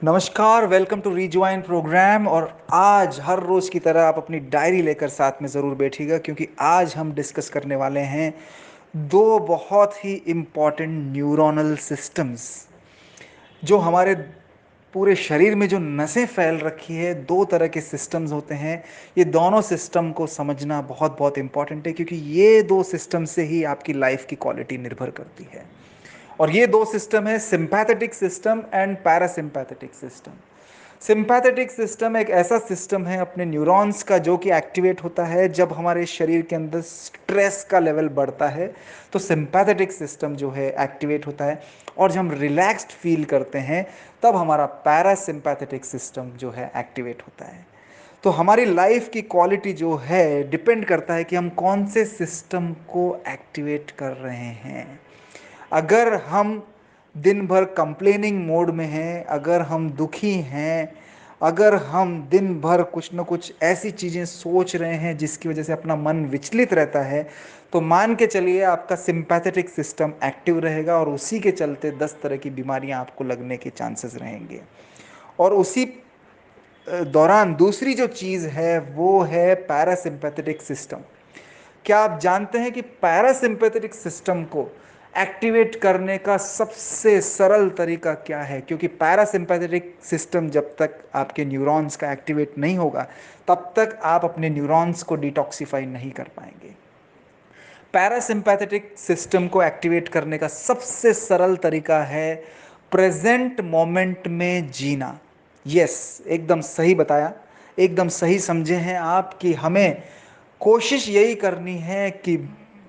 नमस्कार, welcome to rejoin programme. और आज हर रोज़ की तरह आप अपनी डायरी लेकर साथ में ज़रूर बैठिएगा, क्योंकि आज हम डिस्कस करने वाले हैं दो बहुत ही इम्पॉर्टेंट न्यूरोनल सिस्टम्स जो हमारे पूरे शरीर में जो नसें फैल रखी है। दो तरह के सिस्टम्स होते हैं। ये दोनों सिस्टम को समझना बहुत बहुत इम्पॉर्टेंट है, क्योंकि ये दो सिस्टम से ही आपकी लाइफ की क्वालिटी निर्भर करती है। और ये दो सिस्टम है, sympathetic system and parasympathetic system. Sympathetic system एक ऐसा सिस्टम है अपने न्यूरॉन्स का जो कि एक्टिवेट होता है जब हमारे शरीर के अंदर स्ट्रेस का लेवल बढ़ता है, तो सिंपैथेटिक सिस्टम जो है एक्टिवेट होता है। और जब हम रिलैक्स्ड फील करते हैं तब हमारा पैरासिम्पैथेटिक सिस्टम जो है एक्टिवेट होता है। तो हमारी लाइफ की क्वालिटी जो है डिपेंड करता है कि हम कौन से सिस्टम को एक्टिवेट कर रहे हैं। अगर हम दिन भर कंप्लेनिंग मोड में हैं, अगर हम दुखी हैं, अगर हम दिन भर कुछ न कुछ ऐसी चीज़ें सोच रहे हैं जिसकी वजह से अपना मन विचलित रहता है, तो मान के चलिए आपका सिंपैथेटिक सिस्टम एक्टिव रहेगा और उसी के चलते 10 तरह की बीमारियां आपको लगने के चांसेस रहेंगे। और उसी दौरान दूसरी जो चीज़ है वो है पैरासिम्पैथेटिक सिस्टम। क्या आप जानते हैं कि पैरासिम्पैथेटिक सिस्टम को एक्टिवेट करने का सबसे सरल तरीका क्या है? क्योंकि पैरासिम्पैथेटिक सिस्टम जब तक आपके न्यूरॉन्स का एक्टिवेट नहीं होगा तब तक आप अपने न्यूरॉन्स को डिटॉक्सिफाई नहीं कर पाएंगे। पैरासिम्पैथेटिक सिस्टम को एक्टिवेट करने का सबसे सरल तरीका है प्रेजेंट मोमेंट में जीना। यस, एकदम सही बताया, एकदम सही समझे हैं आप कि हमें कोशिश यही करनी है कि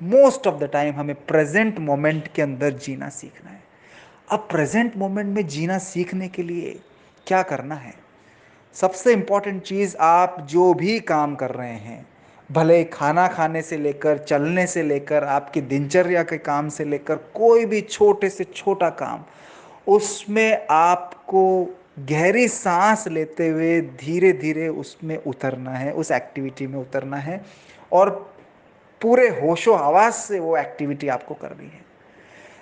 मोस्ट ऑफ द टाइम हमें प्रेजेंट मोमेंट के अंदर जीना सीखना है। अब प्रेजेंट मोमेंट में जीना सीखने के लिए क्या करना है? सबसे इम्पॉर्टेंट चीज़, आप जो भी काम कर रहे हैं, भले खाना खाने से लेकर चलने से लेकर आपकी दिनचर्या के काम से लेकर कोई भी छोटे से छोटा काम, उसमें आपको गहरी सांस लेते हुए धीरे धीरे उसमें उतरना है, उस एक्टिविटी में उतरना है। और पूरे होशो हवास से वो एक्टिविटी आपको करनी है।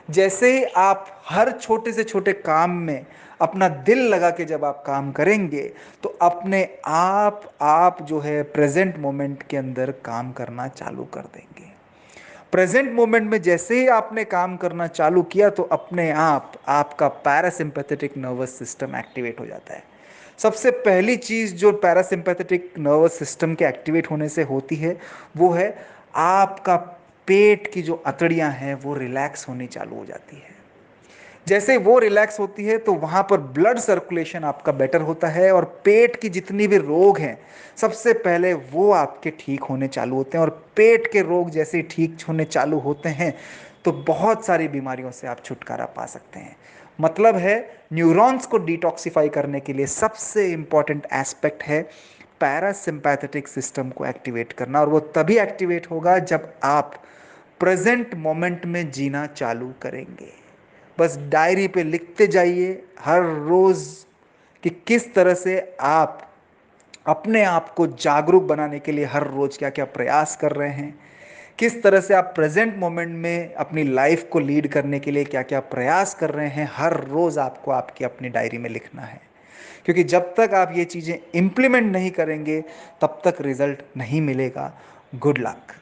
जैसे ही आप हर छोटे से छोटे काम में अपना दिल लगा के जब आप काम करेंगे, तो अपने आप जो है प्रेजेंट मोमेंट के अंदर काम करना चालू कर देंगे। प्रेजेंट मोमेंट में जैसे ही आपने काम करना चालू किया तो अपने आप आपका पैरासिम्पैथेटिक नर्वस सिस्टम एक्टिवेट हो जाता है। सबसे पहली चीज़ जो पैरासिम्पैथेटिक नर्वस सिस्टम के एक्टिवेट होने से होती है वो है आपका पेट की जो अतड़ियाँ हैं वो रिलैक्स होनी चालू हो जाती है। जैसे वो रिलैक्स होती है तो वहाँ पर ब्लड सर्कुलेशन आपका बेटर होता है और पेट की जितनी भी रोग हैं सबसे पहले वो आपके ठीक होने चालू होते हैं। और पेट के रोग जैसे ही ठीक होने चालू होते हैं तो बहुत सारी बीमारियों से आप छुटकारा पा सकते हैं। मतलब है, न्यूरॉन्स को डिटॉक्सिफाई करने के लिए सबसे इंपॉर्टेंट एस्पेक्ट है पैरासिम्पैथेटिक सिस्टम को एक्टिवेट करना। और वो तभी एक्टिवेट होगा जब आप प्रेजेंट मोमेंट में जीना चालू करेंगे। बस डायरी पे लिखते जाइए हर रोज कि किस तरह से आप अपने आप को जागरूक बनाने के लिए हर रोज क्या क्या प्रयास कर रहे हैं, किस तरह से आप प्रेजेंट मोमेंट में अपनी लाइफ को लीड करने के लिए क्या क्या प्रयास कर रहे हैं। हर रोज आपको आपकी अपनी डायरी में लिखना है, क्योंकि जब तक आप ये चीज़ें इंप्लीमेंट नहीं करेंगे तब तक रिजल्ट नहीं मिलेगा। Good luck.